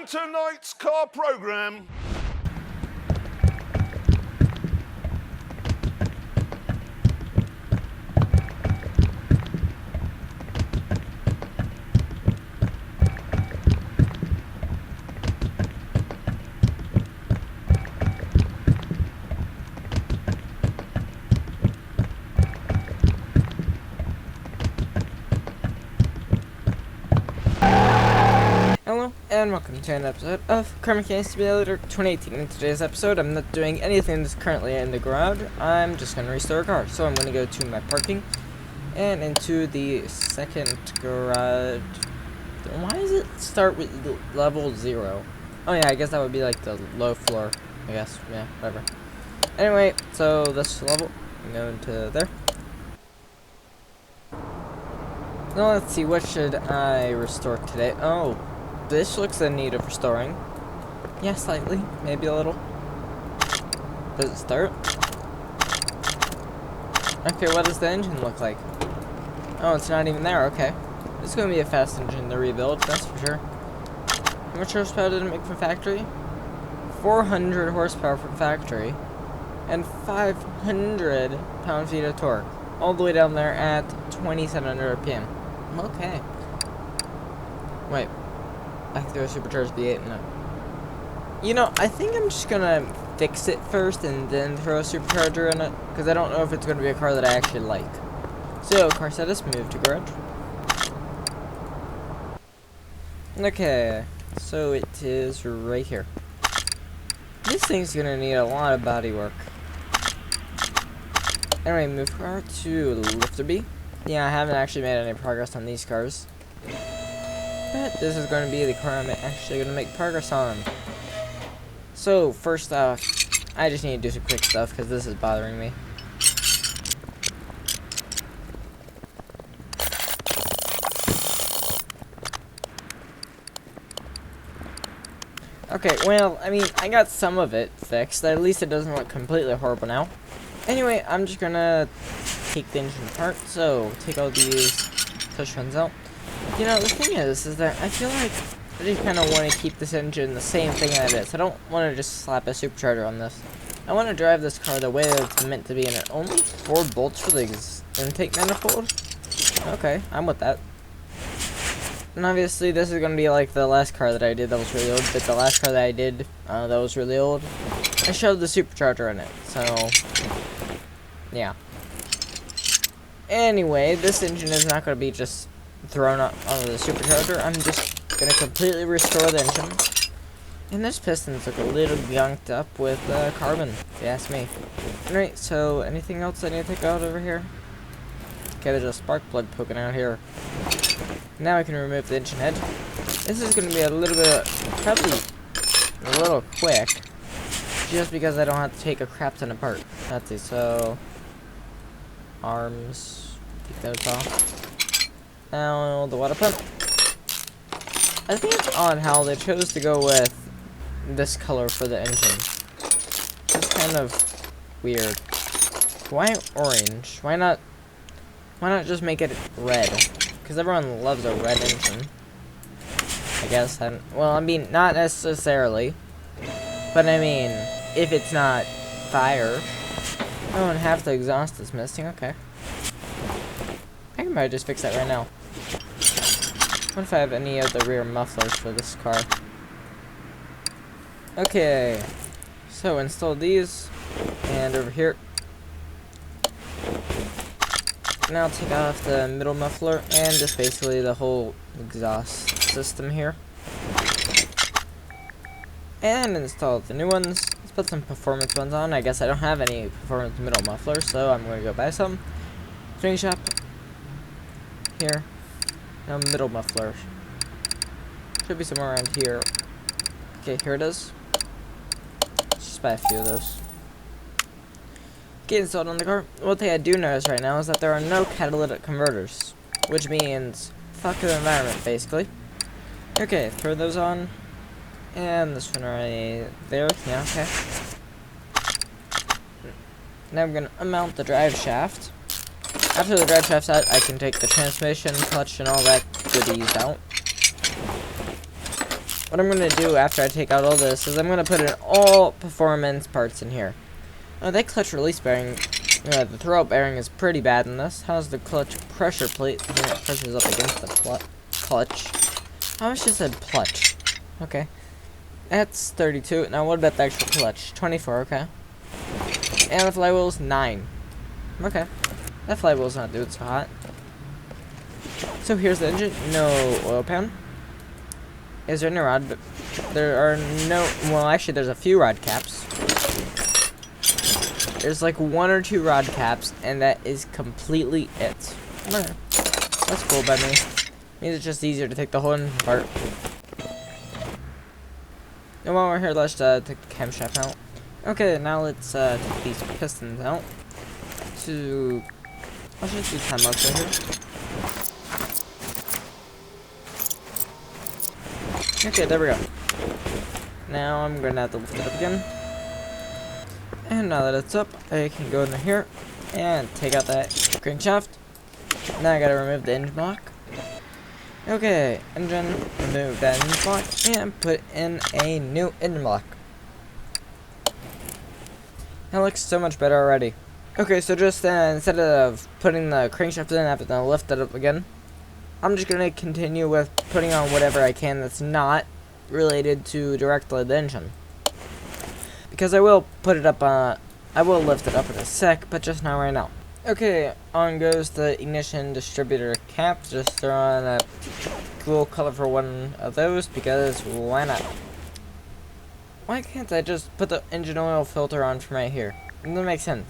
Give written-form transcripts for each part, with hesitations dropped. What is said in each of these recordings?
On tonight's car program. Hello, and welcome to an episode of Car Mechanic Simulator 2018. In today's episode, I'm not doing anything that's currently in the garage. I'm just going to restore a car. So I'm going to go to my parking and into the second garage. Why does it start with level 0? Oh yeah, I guess that would be like the low floor, I guess. Yeah, whatever. Anyway, so this level, I'm going to there. Now let's see, what should I restore today? Oh, this looks in need of restoring. Yeah, slightly, maybe a little. Does it start? Okay, what does the engine look like? Oh, it's not even there, okay. This is going to be a fast engine to rebuild, that's for sure. How much horsepower did it make from factory? 400 horsepower from factory. And 500 pound-feet of torque. All the way down there at 2700 RPM. Okay. Wait. I can throw a supercharged V8 in it. You know, I think I'm just gonna fix it first and then throw a supercharger in it, because I don't know if it's gonna be a car that I actually like. So, car status, move to garage. Okay, so it is right here. This thing's gonna need a lot of body work. Anyway, move car to Lifter B. Yeah, I haven't actually made any progress on these cars. But this is going to be the car I'm actually going to make progress on. So, first off, I just need to do some quick stuff because this is bothering me. Okay, well, I mean, I got some of it fixed. At least it doesn't look completely horrible now. Anyway, I'm just going to take the engine apart. So, take all these push ones out. You know, the thing is that I feel like I just kind of want to keep this engine the same thing that it is. I don't want to just slap a supercharger on this. I want to drive this car the way that it's meant to be in it. Only 4 bolts for the intake manifold? Okay, I'm with that. And obviously this is going to be like the last car that I did that was really old, but the last car that I did that was really old, I shoved the supercharger in it, so yeah. Anyway, this engine is not going to be just thrown up onto the supercharger. I'm just going to completely restore the engine. And this piston's look a little gunked up with carbon, if you ask me. Alright, so anything else I need to take out over here? Okay, there's a spark plug poking out here. Now I can remove the engine head. This is going to be a little bit, probably a little quick, just because I don't have to take a crap ton apart. Let's see, so arms, take those off. Now the water pump. I think it's odd how they chose to go with this color for the engine. It's kind of weird. Why orange? Why not just make it red? Because everyone loves a red engine. I guess. Well, I mean, not necessarily. But I mean, if it's not fire. Oh, and half the exhaust is missing. Okay. I might just fix that right now. What if I have any of the rear mufflers for this car? Okay. So install these. And over here. Now take off the middle muffler and just basically the whole exhaust system here. And install the new ones. Let's put some performance ones on. I guess I don't have any performance middle mufflers, so I'm going to go buy some. Tuning shop. Here. Now middle muffler. Should be somewhere around here. Okay, here it is. Let's just buy a few of those. Get installed on the car. One thing I do notice right now is that there are no catalytic converters, which means fuck the environment, basically. Okay, throw those on. And this one right there. Yeah, okay. Now I'm going to mount the drive shaft. After the drive shaft's out, I can take the transmission, clutch, and all that goodies out. what I'm going to do after I take out all this is I'm going to put in all performance parts in here. Oh, that clutch release bearing, the throw bearing is pretty bad in this. How's the clutch pressure plate when it presses up against the clutch? I almost just said clutch. Okay. That's 32. Now what about the actual clutch? 24, okay. And the flywheel's 9. Okay. That flywheel's not doing so hot. So here's the engine. No oil pan. Is there any rod? But there are no... Well, actually, there's a few rod caps. There's like 1 or 2 rod caps, and that is completely it. Okay. That's cool by me. Means it's just easier to take the whole engine apart. And while we're here, let's take the camshaft out. Okay, now let's take these pistons out. Let's just do time lapse right here. Okay, there we go. Now I'm gonna have to lift it up again. And now that it's up, I can go in here and take out that crankshaft. Now I gotta remove the engine block. Okay, engine, remove that engine block, and put in a new engine block. That looks so much better already. Okay, so just instead of putting the crankshaft in, after I lift it up again, I'm just gonna continue with putting on whatever I can that's not related to directly the engine. Because I will put it up, I will lift it up in a sec, but just not right now. Okay, on goes the ignition distributor cap. Just throw on a cool colorful one of those, because why not? Why can't I just put the engine oil filter on from right here? It doesn't make sense.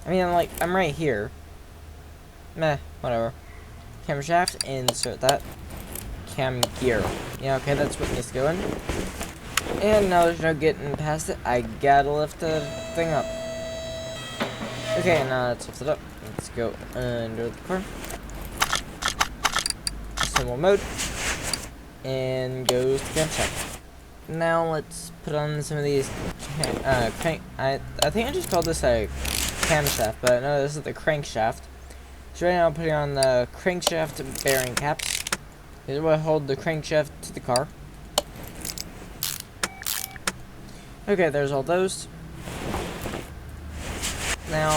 I mean, I'm right here. Meh, whatever. Camshaft, insert that. Cam gear. Yeah, okay, that's what needs to go in. And now there's no getting past it. I gotta lift the thing up. Okay, now let's lift it up. Let's go under the car. Assemble mode. And goes to camshaft. Now let's put on some of these I think I just called this a camshaft, but no, this is the crankshaft. So right now I'm putting on the crankshaft bearing caps. These will hold the crankshaft to the car. Okay, there's all those. Now,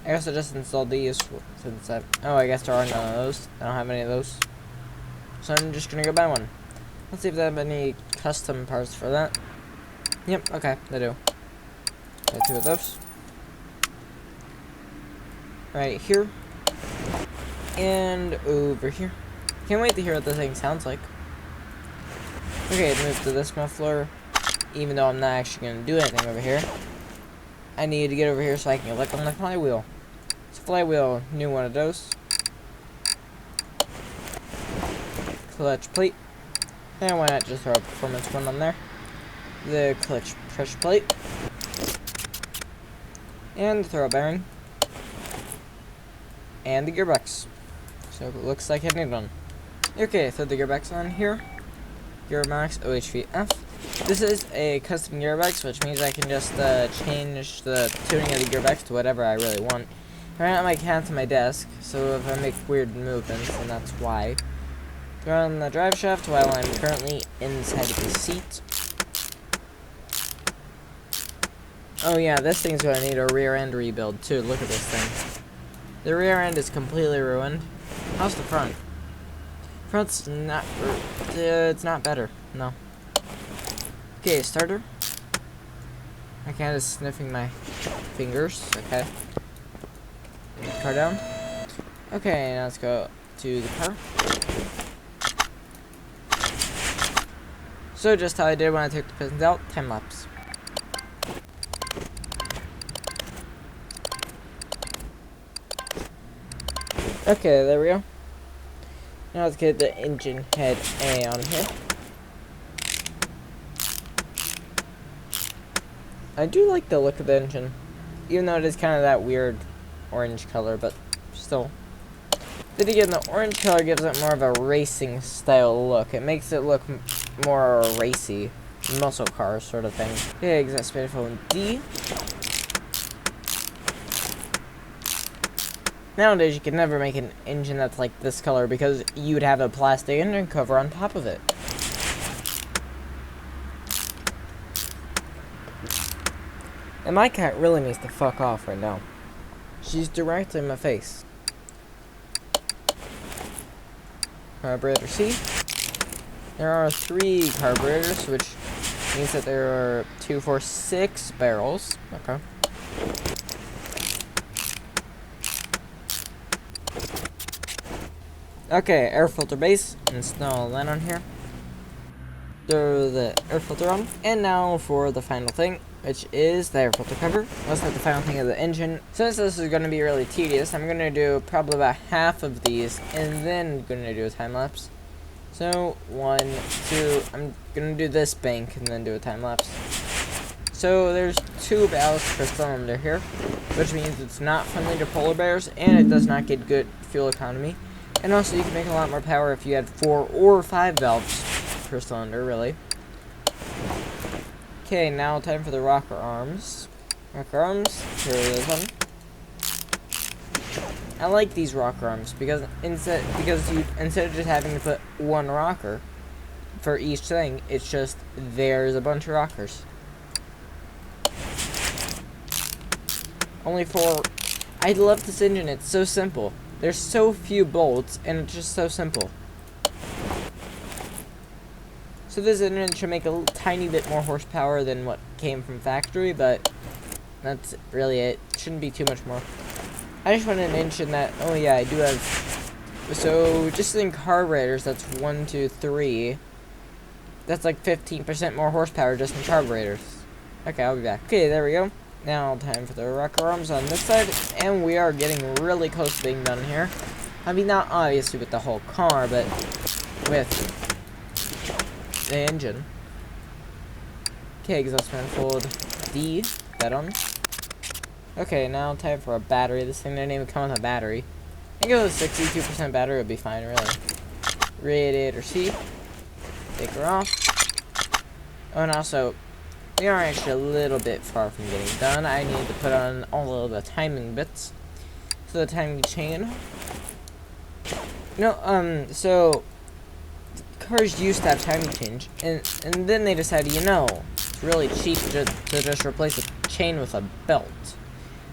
I guess I just installed these since I guess there are none of those. I don't have any of those. So I'm just gonna go buy one. Let's see if they have any custom parts for that. Yep, okay, they do. Got 2 of those. Right here. And over here. Can't wait to hear what this thing sounds like. Okay, move to this muffler. Even though I'm not actually going to do anything over here. I need to get over here so I can look on the flywheel. It's a flywheel, new one of those. Clutch plate. And why not just throw a performance one on there. The clutch pressure plate. And the throw bearing. And the gearbox. So it looks like I need one. Okay, throw the gearbox on here. Gearbox OHVF. This is a custom gearbox, which means I can just change the tuning of the gearbox to whatever I really want. Right now my cat's on my desk, so if I make weird movements, then that's why. Throw on the drive shaft while I'm currently inside of the seat. Oh yeah, this thing's gonna need a rear end rebuild too. Look at this thing. The rear end is completely ruined. How's the front? Front's not, it's not better, no. Okay, starter. I kind of sniffing my fingers, okay. Car down. Okay, now let's go to the car. So just how I did when I took the pistons out, time lapse. Okay, there we go. Now let's get the engine head A on here. I do like the look of the engine, even though it is kind of that weird orange color, but still. Then again, the orange color gives it more of a racing style look. It makes it look more racy, muscle car sort of thing. Okay, exhaust manifold D. Nowadays, you can never make an engine that's like this color because you would have a plastic engine cover on top of it. And my cat really needs to fuck off right now. She's directly in my face. Carburetor C. There are 3 carburetors, which means that there are 2, 4, 6 barrels. Okay. Okay, air filter base. Install that on here. Throw the air filter on. And now for the final thing, which is the air filter cover. Let's have the final thing of the engine. Since this is going to be really tedious, I'm going to do probably about half of these, and then going to do a time lapse. So, 1, 2, I'm going to do this bank, and then do a time lapse. So, there's 2 valves per cylinder here, which means it's not friendly to polar bears, and it does not get good fuel economy. And also, you can make a lot more power if you had 4 or 5 valves per cylinder, really. Okay, now time for the rocker arms. Rocker arms, here it is on. I like these rocker arms because instead of just having to put 1 rocker for each thing, it's just there's a bunch of rockers. Only 4. I love this engine, it's so simple. There's so few bolts, and it's just so simple. So this engine should make a tiny bit more horsepower than what came from factory, but that's really it. Shouldn't be too much more. I just want an engine that, oh yeah, I do have, so just in carburetors, that's 1, 2, 3. That's like 15% more horsepower just in carburetors. Okay, I'll be back. Okay, there we go. Now time for the rocker arms on this side, and we are getting really close to being done here. I mean, not obviously with the whole car, but with the engine. Okay, exhaust manifold D, that on. Okay, now time for a battery. This thing didn't even come with a battery. I think it was a 62% battery would be fine, really. Radiator C. Take her off. Oh, and also, we are actually a little bit far from getting done. I need to put on all of the timing bits. So the timing chain. No, so cars used to have timing change, and then they decided, you know, it's really cheap to just replace a chain with a belt.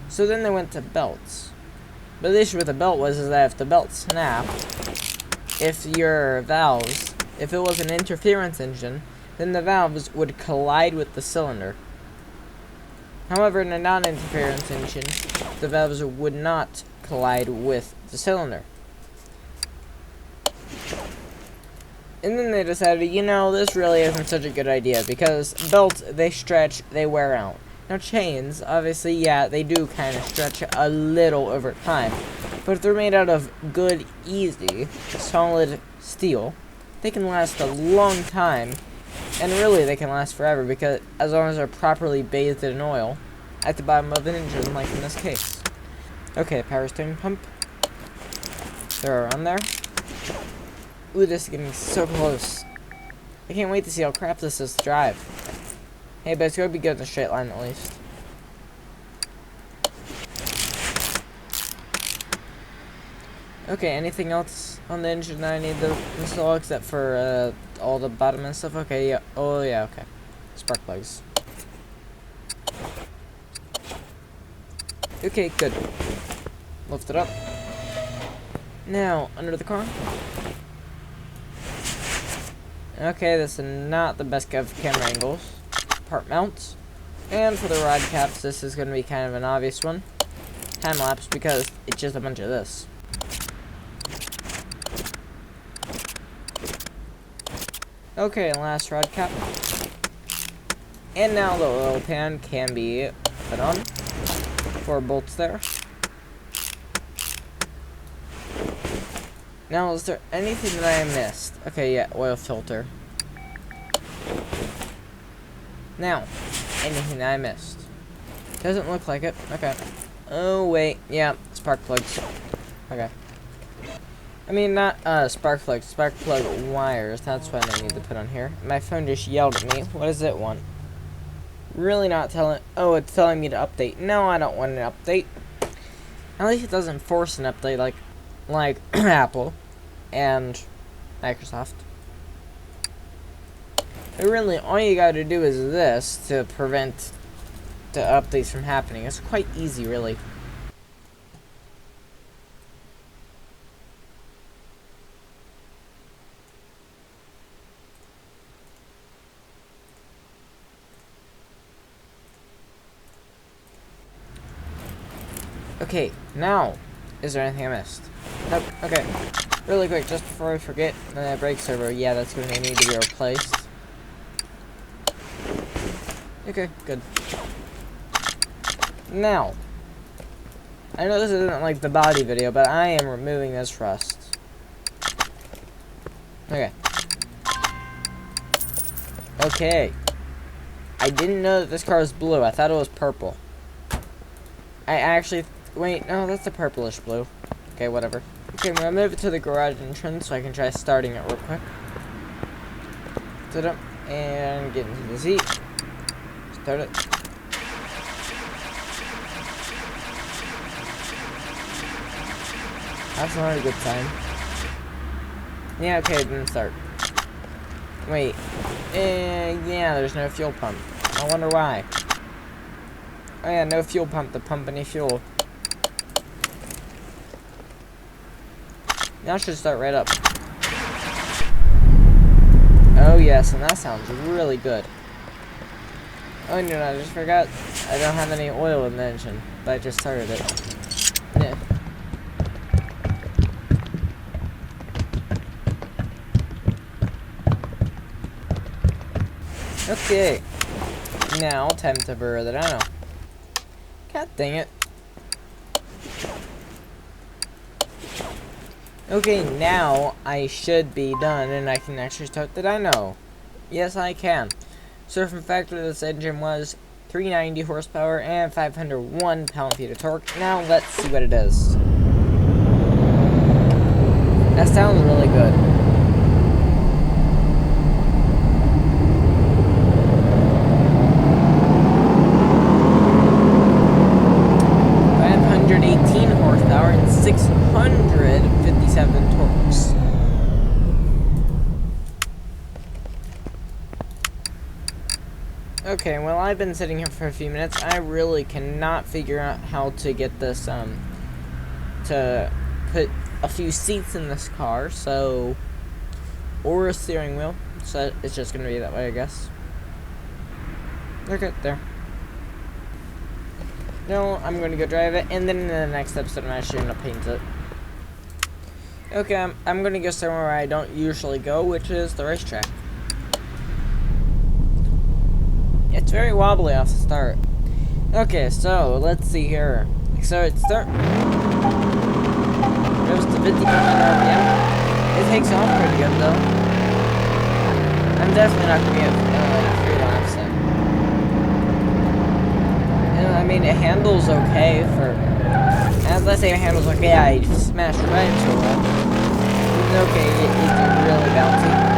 So then they went to belts. But the issue with the belt was that if the belt snapped, if your valves, if it was an interference engine, then the valves would collide with the cylinder. However, in a non-interference engine, the valves would not collide with the cylinder. And then they decided, you know, this really isn't such a good idea, because belts, they stretch, they wear out. Now chains, obviously, yeah, they do kind of stretch a little over time, but if they're made out of good, easy, solid steel, they can last a long time, and really they can last forever, because as long as they're properly bathed in oil at the bottom of an engine, like in this case. Okay, power steering pump. They're on there. Ooh, this is getting so close. I can't wait to see how crap this is to drive. Hey, but it's gonna be good in the straight line at least. Okay, anything else on the engine that I need to install except for all the bottom and stuff? Okay, yeah. Oh, yeah, okay. Spark plugs. Okay, good. Lift it up. Now, under the car. Okay, this is not the best of camera angles. Part mounts. And for the rod caps, this is going to be kind of an obvious one. Time lapse because it's just a bunch of this. Okay, last rod cap. And now the oil pan can be put on. 4 bolts there. Now, is there anything that I missed? Okay, yeah, oil filter. Now, anything that I missed? Doesn't look like it. Okay. Oh, wait. Yeah, spark plugs. Okay. I mean, not spark plugs. Spark plug wires. That's what I need to put on here. My phone just yelled at me. What does it want? Really not telling... Oh, it's telling me to update. No, I don't want an update. At least it doesn't force an update like Apple and Microsoft. But really, all you gotta do is this to prevent the updates from happening. It's quite easy, really. Okay, now, is there anything I missed? Nope, okay. Really quick, just before I forget, the brake servo, yeah, that's going to need to be replaced. Okay, good. Now, I know this isn't like the body video, but I am removing this rust. Okay. Okay. I didn't know that this car was blue. I thought it was purple. I actually... Wait, no, that's a purplish blue. Okay, whatever. Okay, I'm gonna move it to the garage entrance so I can try starting it real quick. Sit up and get into the seat. Start it. That's not a good sign. Yeah, okay, then start. Wait. Yeah, there's no fuel pump. I wonder why. Oh yeah, no fuel pump to pump any fuel. Now it should start right up. Oh yes, and that sounds really good. Oh no, I just forgot. I don't have any oil in the engine, but I just started it. Yeah. Okay. Now, time to burr the dyno. God dang it. Okay, now I should be done and I can actually start the dyno. Yes, I can. So from factory, this engine was 390 horsepower and 501 pound-feet of torque. Now let's see what it is. That sounds really good. Horsepower and 657 torques. Okay, well, I've been sitting here for a few minutes. I really cannot figure out how to get this, to put a few seats in this car, so, or a steering wheel, so it's just gonna be that way, I guess. Okay, there. No, I'm going to go drive it, and then in the next episode, I'm actually going to paint it. Okay, I'm going to go somewhere where I don't usually go, which is the racetrack. It's very wobbly off the start. Okay, so, let's see here. So, it goes to 50 RPM. It takes off pretty good, though. I'm definitely not going to get free laps then. I mean, it handles okay for... As I say it handles okay, I smashed right into it. Okay, it's really bouncy.